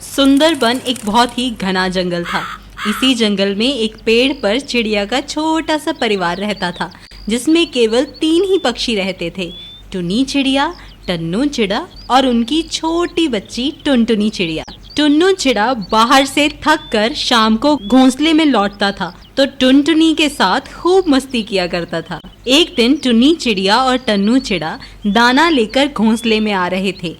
सुंदरबन एक बहुत ही घना जंगल था। इसी जंगल में एक पेड़ पर चिड़िया का छोटा सा परिवार रहता था, जिसमें केवल 3 ही पक्षी रहते थे, टुनी चिड़िया, टन्नू चिड़ा और उनकी छोटी बच्ची टुनटुनी चिड़िया। टुन्नू चिड़ा बाहर से थक कर शाम को घोंसले में लौटता था तो टुनटुनी के साथ खूब मस्ती किया करता था। एक दिन टुनी चिड़िया और टन्नू चिड़ा दाना लेकर घोंसले में आ रहे थे।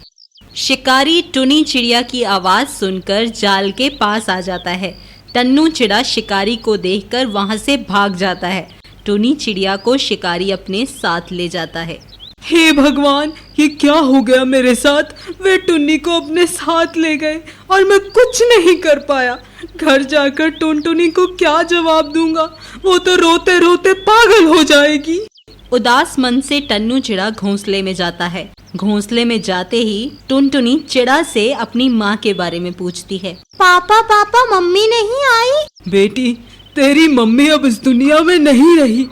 शिकारी टुनी चिड़िया की आवाज सुनकर जाल के पास आ जाता है। टन्नू चिड़ा शिकारी को देखकर वहां से भाग जाता है। टुनी चिड़िया को शिकारी अपने साथ ले जाता है। हे भगवान, ये क्या हो गया मेरे साथ? वे टुन्नी को अपने साथ ले गए और मैं कुछ नहीं कर पाया। घर जाकर टुनटुनी को क्या जवाब दूंगा? वो तो रोते रोते पागल हो जाएगी। उदास मन से टन्नू चिड़ा घोंसले में जाता है। घोंसले में जाते ही टुनटुनी चिड़ा से अपनी माँ के बारे में पूछती है। पापा पापा, मम्मी नहीं आई? बेटी, तेरी मम्मी अब इस दुनिया में नहीं रही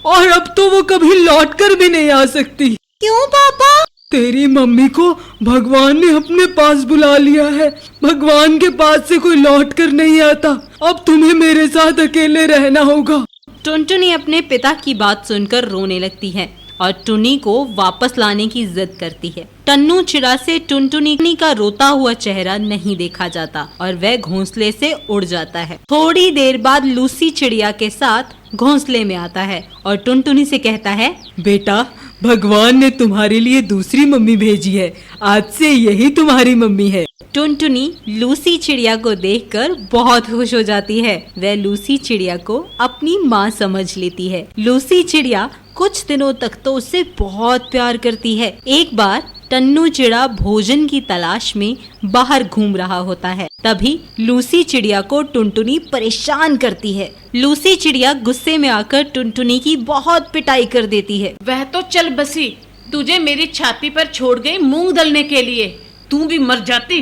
और अब तो वो कभी लौटकर भी नहीं आ सकती। क्यों पापा? तेरी मम्मी को भगवान ने अपने पास बुला लिया है। भगवान के पास से कोई लौट कर नहीं आता। अब तुम्हें मेरे साथ अकेले रहना होगा। टुनटुनी अपने पिता की बात सुनकर रोने लगती है और टुनी को वापस लाने की जिद करती है। टन्नू चिड़ा से टुनटुनी का रोता हुआ चेहरा नहीं देखा जाता और वह घोंसले से उड़ जाता है। थोड़ी देर बाद लूसी चिड़िया के साथ घोंसले में आता है और टुनटुनी से कहता है, बेटा, भगवान ने तुम्हारे लिए दूसरी मम्मी भेजी है। आज से यही तुम्हारी मम्मी है। टुनटुनी लूसी चिड़िया को देखकर बहुत खुश हो जाती है। वह लूसी चिड़िया को अपनी माँ समझ लेती है। लूसी चिड़िया कुछ दिनों तक तो उससे बहुत प्यार करती है। एक बार टन्नू चिड़ा भोजन की तलाश में बाहर घूम रहा होता है। तभी लूसी चिड़िया को टुनटुनी परेशान करती है। लूसी चिड़िया गुस्से में आकर टुनटुनी की बहुत पिटाई कर देती है। वह तो चल बसी, तुझे मेरी छाती पर छोड़ गई मूंग दलने के लिए। तू भी मर जाती,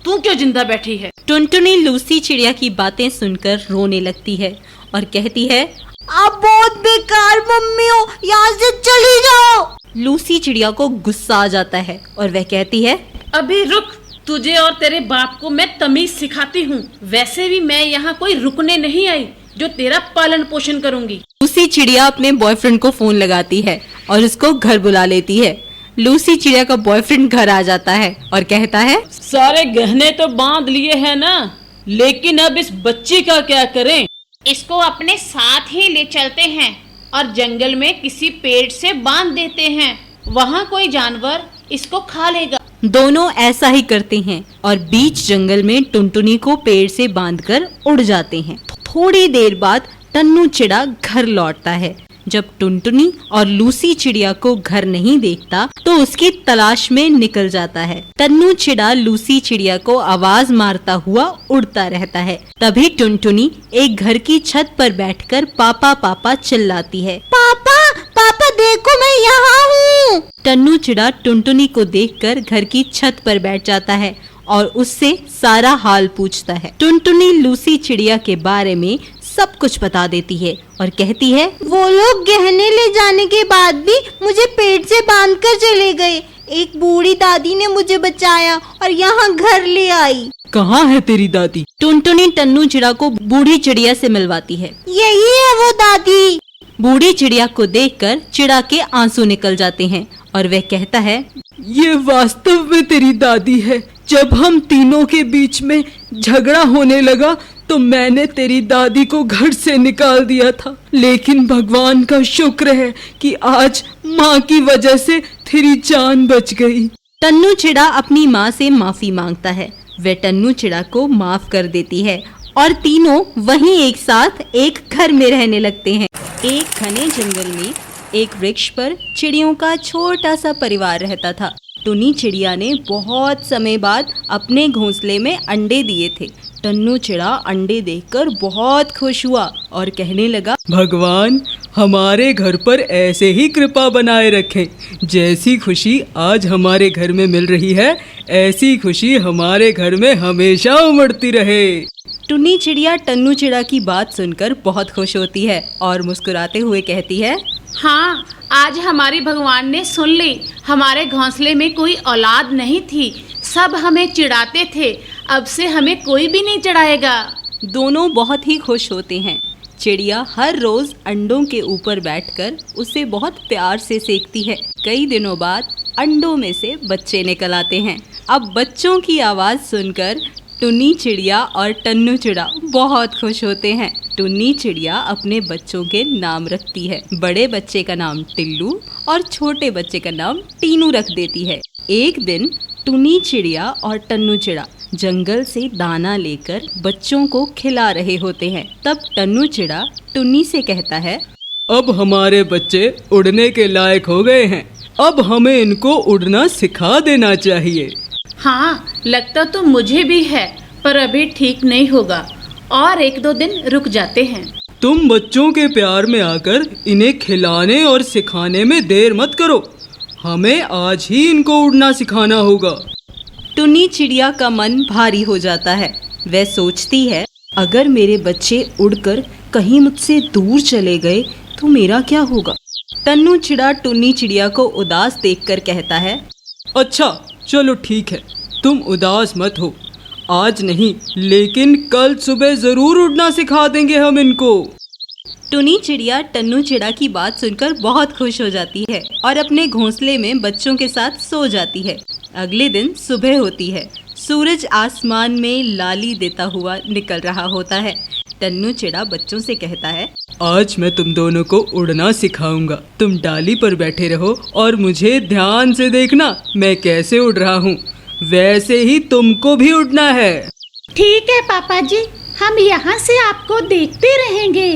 तू क्यों जिंदा बैठी है? टुनटुनी लूसी चिड़िया की बातें सुनकर रोने लगती है और कहती है, आप बहुत बेकार मम्मी हो, यहाँ से चली जाओ। लूसी चिड़िया को गुस्सा आ जाता है और वह कहती है, अभी रुक, तुझे और तेरे बाप को मैं तमीज सिखाती हूँ। वैसे भी मैं यहाँ कोई रुकने नहीं आई जो तेरा पालन पोषण करूँगी। लूसी चिड़िया अपने बॉयफ्रेंड को फोन लगाती है और उसको घर बुला लेती है। लूसी चिड़िया का बॉयफ्रेंड घर आ जाता है और कहता है, सारे गहने तो बांध लिए हैं ना, लेकिन अब इस बच्ची का क्या करें? इसको अपने साथ ही ले चलते हैं और जंगल में किसी पेड़ से बांध देते हैं। वहाँ कोई जानवर इसको खा लेगा। दोनों ऐसा ही करते हैं और बीच जंगल में टुनटुनी को पेड़ से बांधकर उड़ जाते हैं। थोड़ी देर बाद टन्नू चिड़ा घर लौटता है। जब टुनटुनी और लूसी चिड़िया को घर नहीं देखता तो उसकी तलाश में निकल जाता है। टन्नू चिड़ा लूसी चिड़िया को आवाज मारता हुआ उड़ता रहता है। तभी टुनटुनी एक घर की छत पर बैठकर पापा पापा चिल्लाती है। पापा पापा, देखो मैं यहाँ हूँ। टन्नू चिड़ा टुनटुनी को देखकर घर की छत पर बैठ जाता है और उससे सारा हाल पूछता है। टुनटुनी लूसी चिड़िया के बारे में सब कुछ बता देती है और कहती है, वो लोग गहने ले जाने के बाद भी मुझे पेड़ से बांधकर चले गए। एक बूढ़ी दादी ने मुझे बचाया और यहाँ घर ले आई। कहाँ है तेरी दादी? टुनटुनी टन्नू चिड़ा को बूढ़ी चिड़िया से मिलवाती है। यही है वो दादी। बूढ़ी चिड़िया को देखकर चिड़ा के आंसू निकल जाते हैं और वह कहता है, ये वास्तव में तेरी दादी है। जब हम तीनों के बीच में झगड़ा होने लगा तो मैंने तेरी दादी को घर से निकाल दिया था, लेकिन भगवान का शुक्र है कि आज माँ की वजह से तेरी जान बच गई। टन्नू चिड़ा अपनी माँ से माफी मांगता है। वह टन्नू चिड़ा को माफ कर देती है और तीनों वहीं एक साथ एक घर में रहने लगते हैं। एक घने जंगल में एक वृक्ष पर चिड़ियों का छोटा सा परिवार रहता था। टुनी चिड़िया ने बहुत समय बाद अपने घोंसले में अंडे दिए थे। टन्नू चिड़ा अंडे देखकर बहुत खुश हुआ और कहने लगा, भगवान हमारे घर पर ऐसे ही कृपा बनाए रखें। जैसी खुशी आज हमारे घर में मिल रही है, ऐसी खुशी हमारे घर में हमेशा उमड़ती रहे। टुनी चिड़िया टन्नू चिड़ा की बात सुनकर बहुत खुश होती है और मुस्कुराते हुए कहती है, हाँ, आज हमारी भगवान ने सुन ली। हमारे घोंसले में कोई औलाद नहीं थी, सब हमें चिढ़ाते थे। अब से हमें कोई भी नहीं चढ़ाएगा। दोनों बहुत ही खुश होते हैं। चिड़िया हर रोज अंडों के ऊपर बैठकर उसे बहुत प्यार से सेकती है। कई दिनों बाद अंडों में से बच्चे निकल आते हैं। अब बच्चों की आवाज़ सुनकर टुन्नी चिड़िया और टन्नू चिड़ा बहुत खुश होते हैं। टुन्नी चिड़िया अपने बच्चों के नाम रखती है। बड़े बच्चे का नाम टिल्लू और छोटे बच्चे का नाम टीनू रख देती है। एक दिन टुन्नी चिड़िया और टन्नू चिड़ा जंगल से दाना लेकर बच्चों को खिला रहे होते हैं। तब टन्नू चिड़ा टुन्नी से कहता है, अब हमारे बच्चे उड़ने के लायक हो गए हैं। अब हमें इनको उड़ना सिखा देना चाहिए। हाँ, लगता तो मुझे भी है, पर अभी ठीक नहीं होगा और 1-2 दिन रुक जाते हैं। तुम बच्चों के प्यार में आकर इन्हें खिलाने और सिखाने में देर मत करो। हमें आज ही इनको उड़ना सिखाना होगा। टुन्नी चिड़िया का मन भारी हो जाता है। वह सोचती है, अगर मेरे बच्चे उड़कर कहीं मुझसे दूर चले गए तो मेरा क्या होगा। टन्नू चिड़ा टुन्नी चिड़िया को उदास देखकर कहता है, अच्छा चलो ठीक है, तुम उदास मत हो। आज नहीं लेकिन कल सुबह जरूर उड़ना सिखा देंगे हम इनको। टुन्नी चिड़िया टन्नू चिड़ा की बात सुनकर बहुत खुश हो जाती है और अपने घोंसले में बच्चों के साथ सो जाती है। अगले दिन सुबह होती है। सूरज आसमान में लाली देता हुआ निकल रहा होता है। टन्नू चिड़ा बच्चों से कहता है, आज मैं तुम दोनों को उड़ना सिखाऊंगा। तुम डाली पर बैठे रहो और मुझे ध्यान से देखना मैं कैसे उड़ रहा हूँ। वैसे ही तुमको भी उड़ना है। ठीक है पापा जी, हम यहाँ से आपको देखते रहेंगे।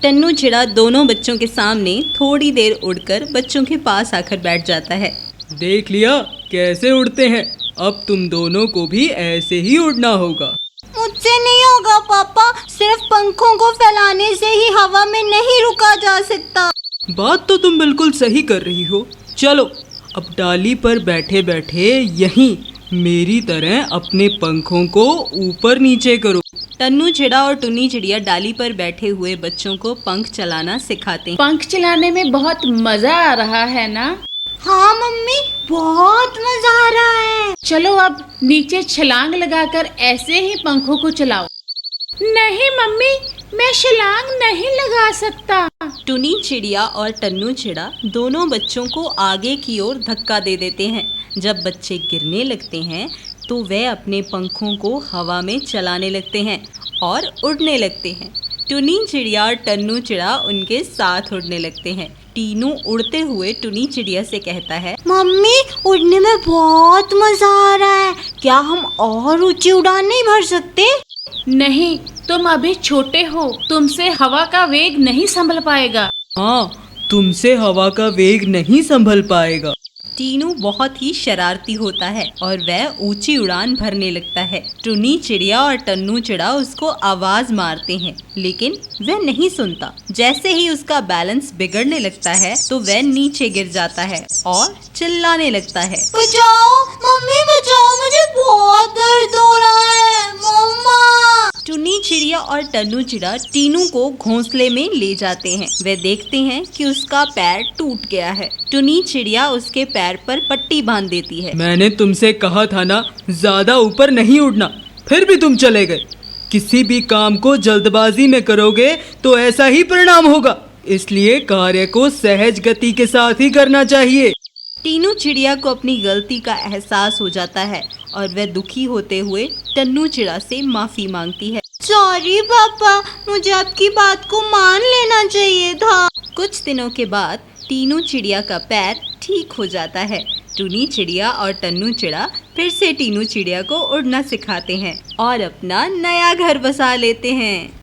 टन्नू चिड़ा दोनों बच्चों के सामने थोड़ी देर उड़कर बच्चों के पास आकर बैठ जाता है। देख लिया कैसे उड़ते हैं। अब तुम दोनों को भी ऐसे ही उड़ना होगा। मुझसे नहीं होगा पापा, सिर्फ पंखों को फैलाने से ही हवा में नहीं रुका जा सकता। बात तो तुम बिल्कुल सही कर रही हो। चलो अब डाली पर बैठे बैठे यहीं मेरी तरह अपने पंखों को ऊपर नीचे करो। टन्नू चिड़ा और टुन्नी चिड़िया डाली पर बैठे हुए बच्चों को पंख चलाना सिखाते हैं। पंख चलाने में बहुत मजा आ रहा है ना? हाँ मम्मी, बहुत मजा आ रहा है। चलो अब नीचे छलांग लगाकर ऐसे ही पंखों को चलाओ। नहीं मम्मी, मैं छलांग नहीं लगा सकता। टुन्नी चिड़िया और टन्नू चिड़ा दोनों बच्चों को आगे की ओर धक्का दे देते हैं। जब बच्चे गिरने लगते हैं तो वे अपने पंखों को हवा में चलाने लगते हैं और उड़ने लगते हैं। टुन्नी चिड़िया और टन्नू चिड़ा उनके साथ उड़ने लगते हैं। टीनू उड़ते हुए टुन्नी चिड़िया से कहता है, मम्मी उड़ने में बहुत मजा आ रहा है। क्या हम और ऊंची उड़ान नहीं भर सकते? नहीं, तुम अभी छोटे हो, तुमसे हवा का वेग नहीं संभल पाएगा। हाँ, तुमसे हवा का वेग नहीं संभल पाएगा। टीनू बहुत ही शरारती होता है और वह ऊंची उड़ान भरने लगता है। टुन्नी चिड़िया और टन्नू चिड़ा उसको आवाज मारते हैं लेकिन वह नहीं सुनता। जैसे ही उसका बैलेंस बिगड़ने लगता है तो वह नीचे गिर जाता है और चिल्लाने लगता है, बचाओ मम्मी बचाओ, मुझे बहुत दर्द हो रहा है मम्मा। टुन्नी चिड़िया और टन्नू चिड़ा टीनू को घोंसले में ले जाते हैं। वे देखते हैं कि उसका पैर टूट गया है। टुन्नी चिड़िया उसके पैर पर पट्टी बांध देती है। मैंने तुमसे कहा था ना ज्यादा ऊपर नहीं उड़ना, फिर भी तुम चले गए। किसी भी काम को जल्दबाजी में करोगे तो ऐसा ही परिणाम होगा। इसलिए कार्य को सहज गति के साथ ही करना चाहिए। टीनू चिड़िया को अपनी गलती का एहसास हो जाता है और वह दुखी होते हुए टन्नू चिड़ा से माफी मांगती है। सॉरी पापा, मुझे आपकी बात को मान लेना चाहिए था। कुछ दिनों के बाद टीनू चिड़िया का पैर ठीक हो जाता है। टुन्नी चिड़िया और टन्नू चिड़ा फिर से टीनू चिड़िया को उड़ना सिखाते हैं और अपना नया घर बसा लेते हैं।